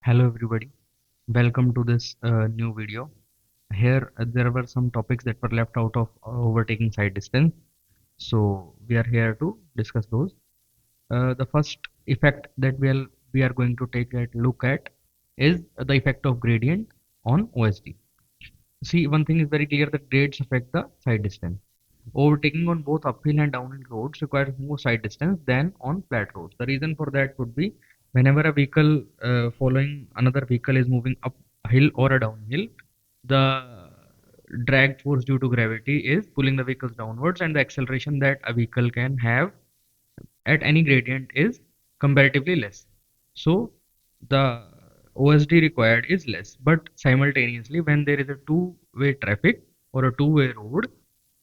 Hello everybody, welcome to this new video. Here there were some topics that were left out of overtaking side distance. So we are here to discuss those. The first effect that we are going to take a look at is the effect of gradient on OSD. See, one thing is very clear that grades affect the side distance. Overtaking on both uphill and downhill roads requires more side distance than on flat roads. The reason for that would be whenever a vehicle following another vehicle is moving uphill or a downhill, the drag force due to gravity is pulling the vehicles downwards, and the acceleration that a vehicle can have at any gradient is comparatively less. So the OSD required is less, but simultaneously when there is a two-way traffic or a two-way road,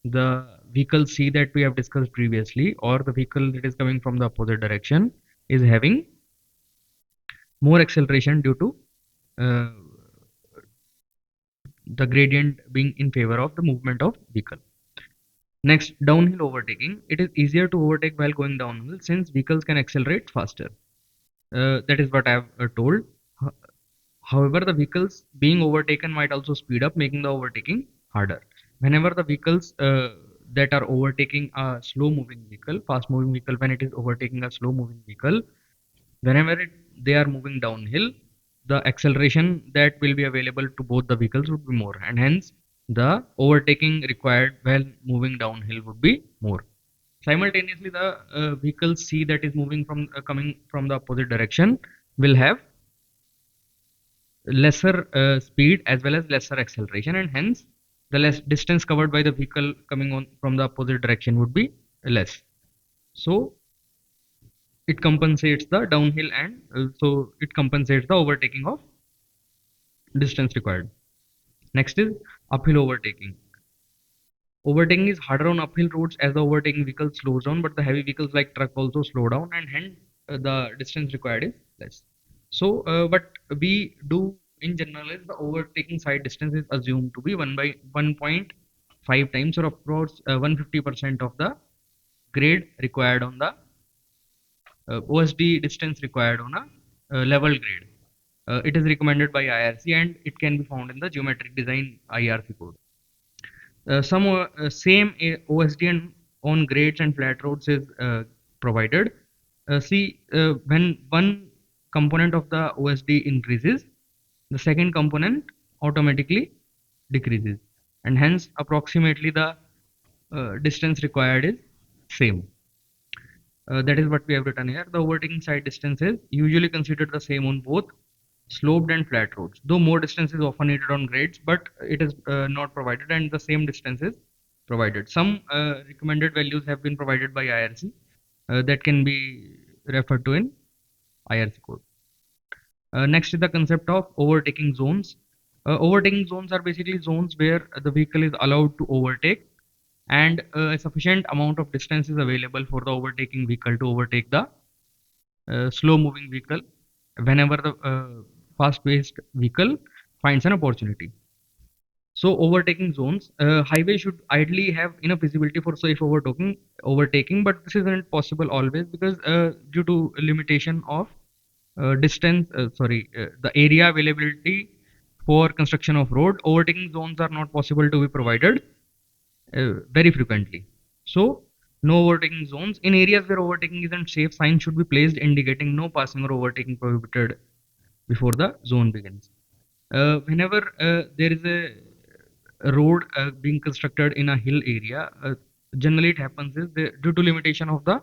the vehicle C that we have discussed previously, or the vehicle that is coming from the opposite direction, is having more acceleration due to uh, the gradient being in favor of the movement of vehicle. Next, downhill overtaking. It is easier to overtake while going downhill since vehicles can accelerate faster. That is what I have told. However, the vehicles being overtaken might also speed up, making the overtaking harder. Whenever the vehicles that are overtaking a slow moving vehicle, fast moving vehicle, when it is overtaking a slow moving vehicle, whenever they are moving downhill, the acceleration that will be available to both the vehicles would be more, and hence the overtaking required while moving downhill would be more. Simultaneously, the vehicle C that is moving from coming from the opposite direction will have lesser speed as well as lesser acceleration, and hence the less distance covered by the vehicle coming on from the opposite direction would be less. So it compensates the downhill, and so it compensates the overtaking of distance required. Next is uphill overtaking. Overtaking is harder on uphill roads as the overtaking vehicle slows down, but the heavy vehicles like truck also slow down, and hence the distance required is less. So, what we do in general is the overtaking side distance is assumed to be 1 by 1.5 times, or approach 150% of the grade required on the OSD distance required on a level grade. It is recommended by IRC, and it can be found in the geometric design IRC code. Some same OSD and on grades and flat roads is provided. See, when one component of the OSD increases, the second component automatically decreases, and hence approximately the distance required is same. That is what we have written here. The overtaking side distance is usually considered the same on both sloped and flat roads, though more distance is often needed on grades, but it is not provided, and the same distance is provided. Some recommended values have been provided by IRC that can be referred to in IRC code. Next is the concept of overtaking zones. Overtaking zones are basically zones where the vehicle is allowed to overtake, and a sufficient amount of distance is available for the overtaking vehicle to overtake the slow moving vehicle whenever the fast-paced vehicle finds an opportunity. So overtaking zones, highway should ideally have enough visibility for safe overtaking, but this isn't possible always because due to limitation of the area availability for construction of road, overtaking zones are not possible to be provided very frequently. So no overtaking zones. In areas where overtaking isn't safe, signs should be placed indicating no passing or overtaking prohibited before the zone begins. Whenever there is a road being constructed in a hill area, generally it happens is due to limitation of the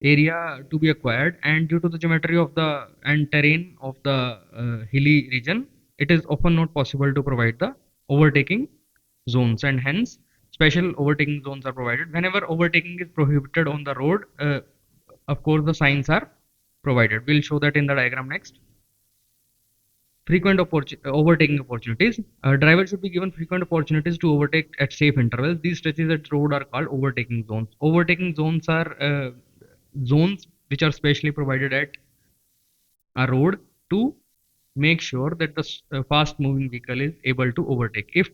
area to be acquired, and due to the geometry of the and terrain of the hilly region, it is often not possible to provide the overtaking zones, and hence special overtaking zones are provided. Whenever overtaking is prohibited on the road, of course the signs are provided. We'll show that in the diagram next. Frequent overtaking opportunities. Drivers should be given frequent opportunities to overtake at safe intervals. These stretches at road are called overtaking zones. Overtaking zones are zones which are specially provided at a road to make sure that the fast moving vehicle is able to overtake. If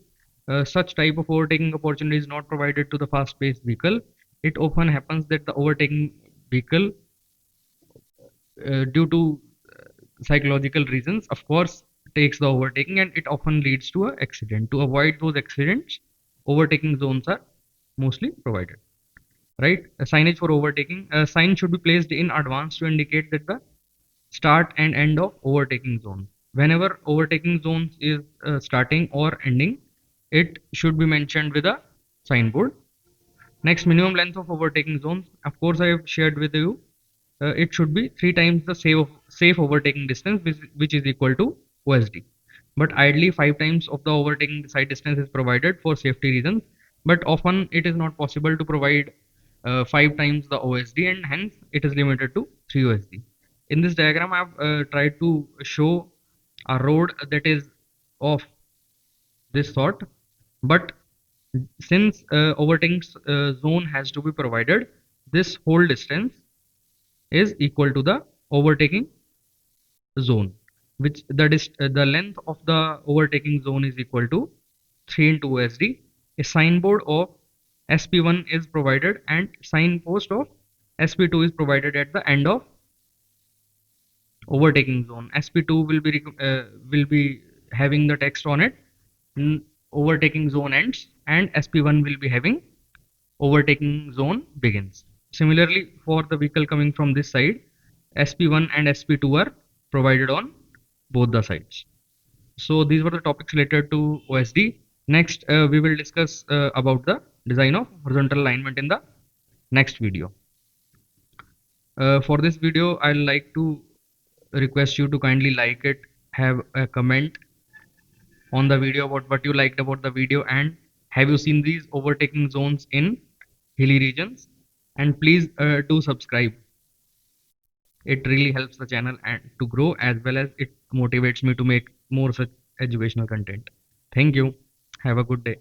such type of overtaking opportunity is not provided to the fast paced vehicle, it often happens that the overtaking vehicle, due to psychological reasons, of course, takes the overtaking, and it often leads to an accident. To avoid those accidents, overtaking zones are mostly provided. Right? A signage for overtaking. A sign should be placed in advance to indicate that the start and end of overtaking zone. Whenever overtaking zones is starting or ending, it should be mentioned with a signboard. Next, minimum length of overtaking zones. Of course, I have shared with you. It should be 3 times the safe overtaking distance, which is equal to OSD. But ideally, 5 times of the overtaking side distance is provided for safety reasons. But often it is not possible to provide 5 times the OSD, and hence it is limited to 3 OSD. In this diagram, I have tried to show a road that is of this sort, but since overtaking zone has to be provided, this whole distance is equal to the overtaking zone, which the length of the overtaking zone is equal to 3 into OSD. A signboard of SP1 is provided and signpost of SP2 is provided at the end of overtaking zone. SP2 will be having the text on it. Overtaking zone ends, and SP1 will be having overtaking zone begins. Similarly, for the vehicle coming from this side, SP1 and SP2 are provided on both the sides. So these were the topics related to OSD. Next, we will discuss about the design of horizontal alignment in the next video. For this video, I'd like to request you to kindly like it, have a comment on the video about what you liked about the video, and have you seen these overtaking zones in hilly regions, and please do subscribe. It really helps the channel and to grow, as well as it motivates me to make more such educational content. Thank you. Have a good day.